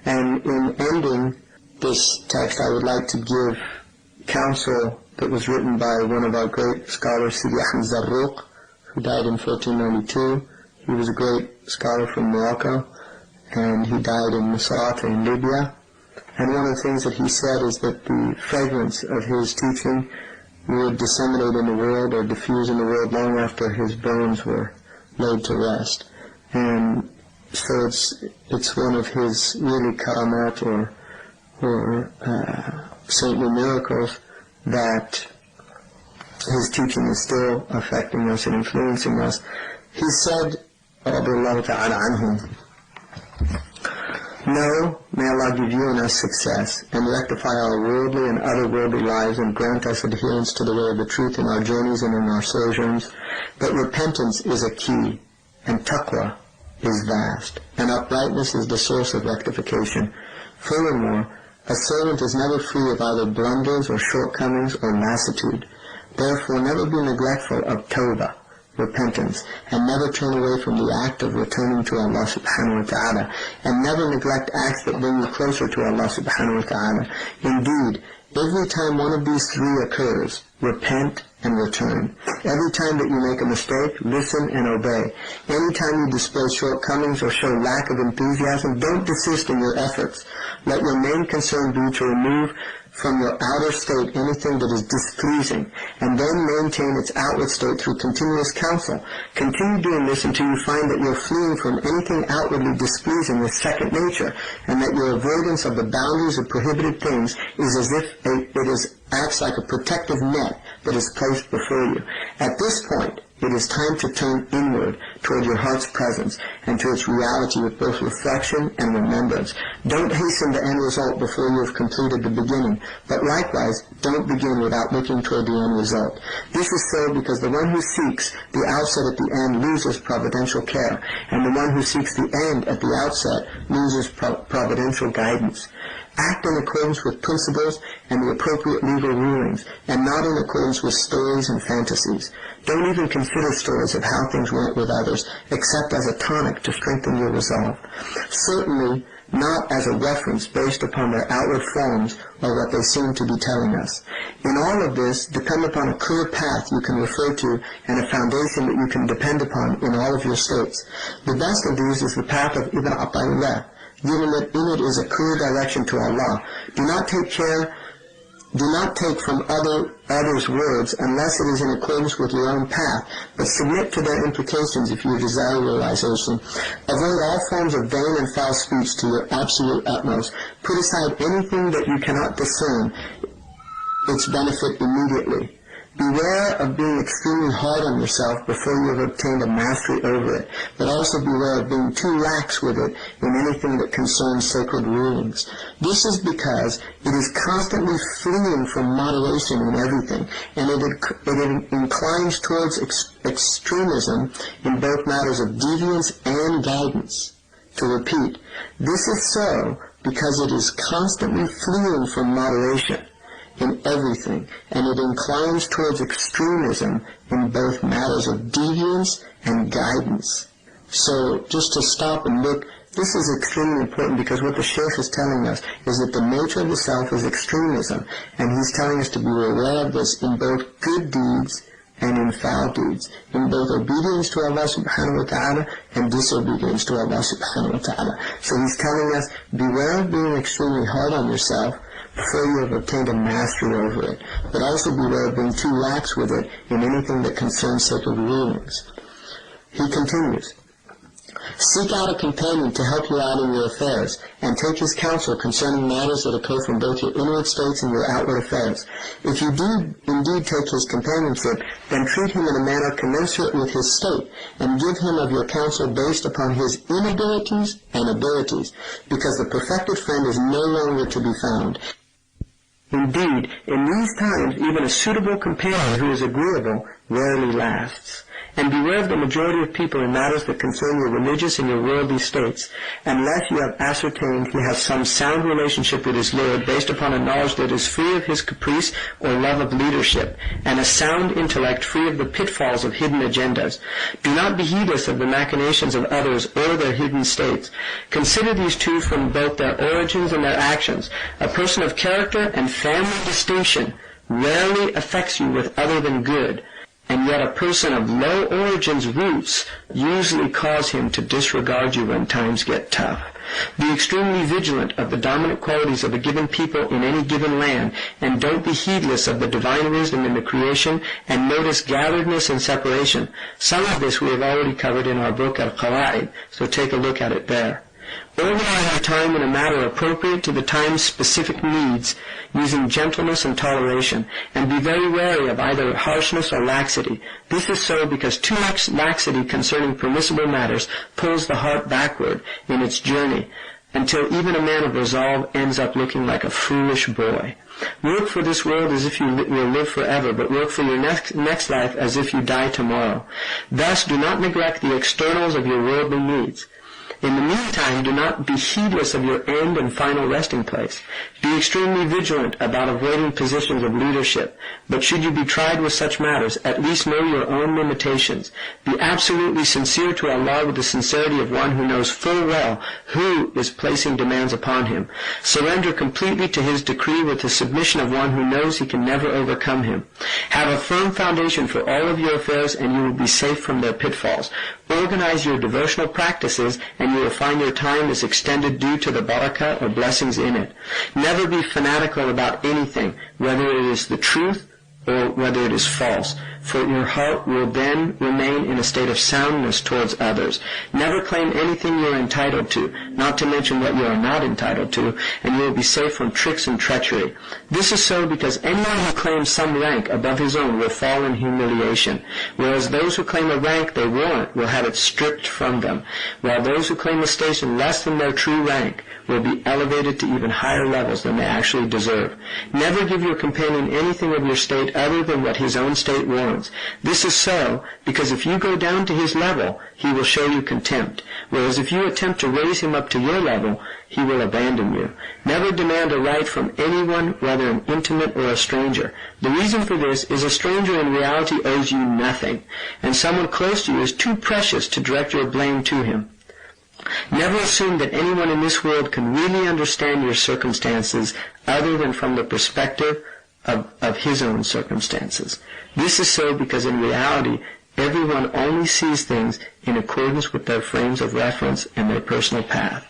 And in ending this text, I would like to give counsel that was written by one of our great scholars, Sheikh Hamza Yusuf, who died in 1492. He was a great scholar from Morocco, and he died in Misrata in Libya. And one of the things that he said is that the fragrance of his teaching would disseminate in the world or diffuse in the world long after his bones were laid to rest. And so it's one of his really karamat or saintly miracles that his teaching is still affecting us and influencing us. He said, Radiallahu ta'ala anhum, "No, may Allah give you and us success, and rectify our worldly and otherworldly lives, and grant us adherence to the way of the truth in our journeys and in our sojourns. But repentance is a key, and taqwa is vast, and uprightness is the source of rectification. Furthermore, a servant is never free of either blunders or shortcomings or lassitude. Therefore, never be neglectful of Tawbah, repentance, and never turn away from the act of returning to Allah subhanahu wa ta'ala, and never neglect acts that bring you closer to Allah subhanahu wa ta'ala. Indeed, every time one of these three occurs, repent and return. Every time that you make a mistake, listen and obey. Any time you display shortcomings or show lack of enthusiasm, don't desist in your efforts. Let your main concern be to remove from your outer state anything that is displeasing, and then maintain its outward state through continuous counsel. Continue doing this until you find that your fleeing from anything outwardly displeasing is second nature, and that your avoidance of the boundaries of prohibited things is as if it acts like a protective net that is placed before you. At this point, it is time to turn inward toward your heart's presence and to its reality with both reflection and remembrance. Don't hasten the end result before you have completed the beginning, but likewise, don't begin without looking toward the end result. This is so because the one who seeks the outset at the end loses providential care, and the one who seeks the end at the outset loses providential guidance. Act in accordance with principles and the appropriate legal rulings, and not in accordance with stories and fantasies. Don't even consider stories of how things went with others, except as a tonic to strengthen your resolve. Certainly not as a reference based upon their outward forms or what they seem to be telling us. In all of this, depend upon a clear path you can refer to and a foundation that you can depend upon in all of your states. The best of these is the path of Ibn Ata'illah, given that in it is a clear direction to Allah. Do not take from others' words unless it is in accordance with your own path, but submit to their implications if you desire realization. Avoid all forms of vain and foul speech to your absolute utmost. Put aside anything that you cannot discern its benefit immediately. Beware of being extremely hard on yourself before you have obtained a mastery over it, but also beware of being too lax with it in anything that concerns sacred rulings. This is because it is constantly fleeing from moderation in everything, and it inclines towards extremism in both matters of deviance and guidance. To repeat, this is so because it is constantly fleeing from moderation in everything, and it inclines towards extremism in both matters of deviance and guidance. So just to stop and look, this is extremely important because what the Sheikh is telling us is that the nature of the self is extremism, and he's telling us to be aware of this in both good deeds and in foul deeds, in both obedience to Allah subhanahu wa ta'ala and disobedience to Allah subhanahu wa ta'ala. So he's telling us, beware of being extremely hard on yourself before you have obtained a mastery over it, but also beware of being too lax with it in anything that concerns sacred rulings. He continues, seek out a companion to help you out in your affairs, and take his counsel concerning matters that occur from both your inward states and your outward affairs. If you do indeed take his companionship, then treat him in a manner commensurate with his state, and give him of your counsel based upon his inabilities and abilities, because the perfected friend is no longer to be found. Indeed, in these times, even a suitable companion who is agreeable rarely lasts. And beware of the majority of people in matters that concern your religious and your worldly states, unless you have ascertained he has some sound relationship with his Lord based upon a knowledge that is free of his caprice or love of leadership, and a sound intellect free of the pitfalls of hidden agendas. Do not be heedless of the machinations of others or their hidden states. Consider these two from both their origins and their actions. A person of character and family distinction rarely affects you with other than good, and yet a person of low origins roots usually cause him to disregard you when times get tough. Be extremely vigilant of the dominant qualities of a given people in any given land, and don't be heedless of the divine wisdom in the creation, and notice gatheredness and separation. Some of this we have already covered in our book Al-Qawaid, so take a look at it there. Organize your time in a manner appropriate to the time's specific needs, using gentleness and toleration, and be very wary of either harshness or laxity. This is so because too much laxity concerning permissible matters pulls the heart backward in its journey, until even a man of resolve ends up looking like a foolish boy. Work for this world as if you will live forever, but work for your next life as if you die tomorrow. Thus, do not neglect the externals of your worldly needs. In the meantime, do not be heedless of your end and final resting place. Be extremely vigilant about avoiding positions of leadership, but should you be tried with such matters, at least know your own limitations. Be absolutely sincere to Allah with the sincerity of one who knows full well who is placing demands upon him. Surrender completely to his decree with the submission of one who knows he can never overcome him. Have a firm foundation for all of your affairs, and you will be safe from their pitfalls. Organize your devotional practices, and you will find your time is extended due to the barakah or blessings in it. Never be fanatical about anything, whether it is the truth or whether it is false, for your heart will then remain in a state of soundness towards others. Never claim anything you are entitled to, not to mention what you are not entitled to, and you will be safe from tricks and treachery. This is so because anyone who claims some rank above his own will fall in humiliation, whereas those who claim a rank they warrant will have it stripped from them, while those who claim a station less than their true rank will be elevated to even higher levels than they actually deserve. Never give your companion anything of your state other than what his own state warrants. This is so because if you go down to his level, he will show you contempt, whereas if you attempt to raise him up to your level, he will abandon you. Never demand a right from anyone, whether an intimate or a stranger. The reason for this is a stranger in reality owes you nothing, and someone close to you is too precious to direct your blame to him. Never assume that anyone in this world can really understand your circumstances other than from the perspective of his own circumstances. This is so because in reality, everyone only sees things in accordance with their frames of reference and their personal path.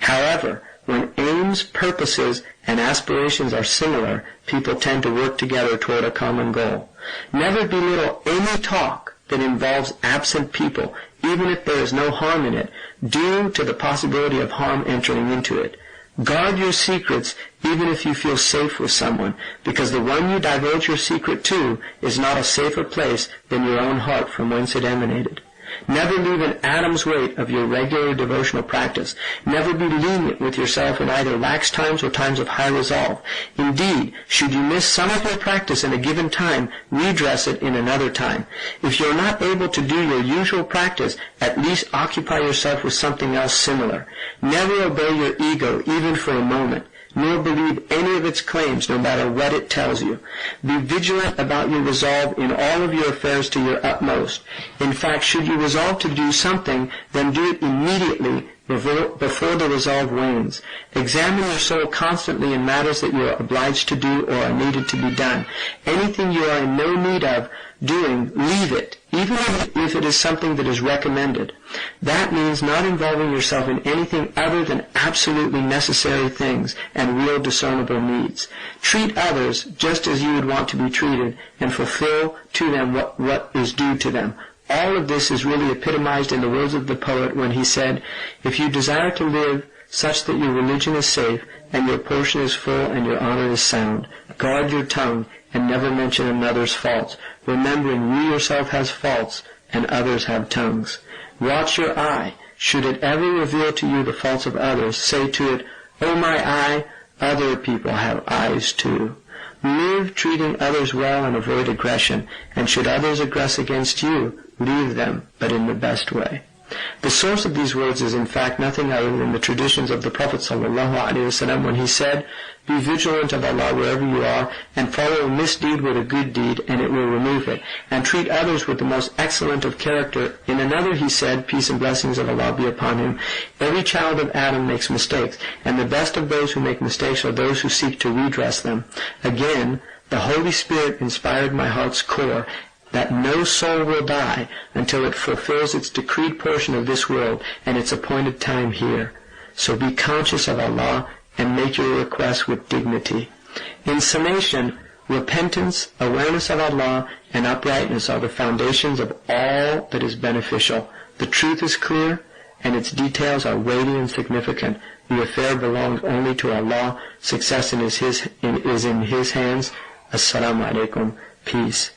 However, when aims, purposes, and aspirations are similar, people tend to work together toward a common goal. Never belittle any talk that involves absent people, even if there is no harm in it, due to the possibility of harm entering into it. Guard your secrets even if you feel safe with someone, because the one you divulge your secret to is not a safer place than your own heart from whence it emanated. Never leave an atom's weight of your regular devotional practice. Never be lenient with yourself in either lax times or times of high resolve. Indeed, should you miss some of your practice in a given time, redress it in another time. If you are not able to do your usual practice, at least occupy yourself with something else similar. Never obey your ego, even for a moment, nor believe any of its claims, no matter what it tells you. Be vigilant about your resolve in all of your affairs to your utmost. In fact, should you resolve to do something, then do it immediately before the resolve wanes. Examine your soul constantly in matters that you are obliged to do or are needed to be done. Anything you are in no need of doing, leave it, even if it is something that is recommended. That means not involving yourself in anything other than absolutely necessary things and real discernible needs. Treat others just as you would want to be treated, and fulfill to them what is due to them. All of this is really epitomized in the words of the poet when he said, "If you desire to live such that your religion is safe, and your portion is full, and your honor is sound, guard your tongue, and never mention another's faults, remembering you yourself has faults, and others have tongues. Watch your eye. Should it ever reveal to you the faults of others, say to it, 'Oh my eye, other people have eyes too.' Live treating others well and avoid aggression, and should others aggress against you, leave them, but in the best way. The source of these words is in fact nothing other than the traditions of the Prophet ﷺ when he said, "Be vigilant of Allah wherever you are, and follow a misdeed with a good deed, and it will remove it, and treat others with the most excellent of character." In another he said, peace and blessings of Allah be upon him, "Every child of Adam makes mistakes, and the best of those who make mistakes are those who seek to redress them." Again, the Holy Spirit inspired my heart's core that no soul will die until it fulfills its decreed portion of this world and its appointed time here. So be conscious of Allah and make your requests with dignity. In summation, repentance, awareness of Allah, and uprightness are the foundations of all that is beneficial. The truth is clear, and its details are weighty and significant. The affair belongs only to Allah. Success is in His hands. Assalamu alaikum. Peace.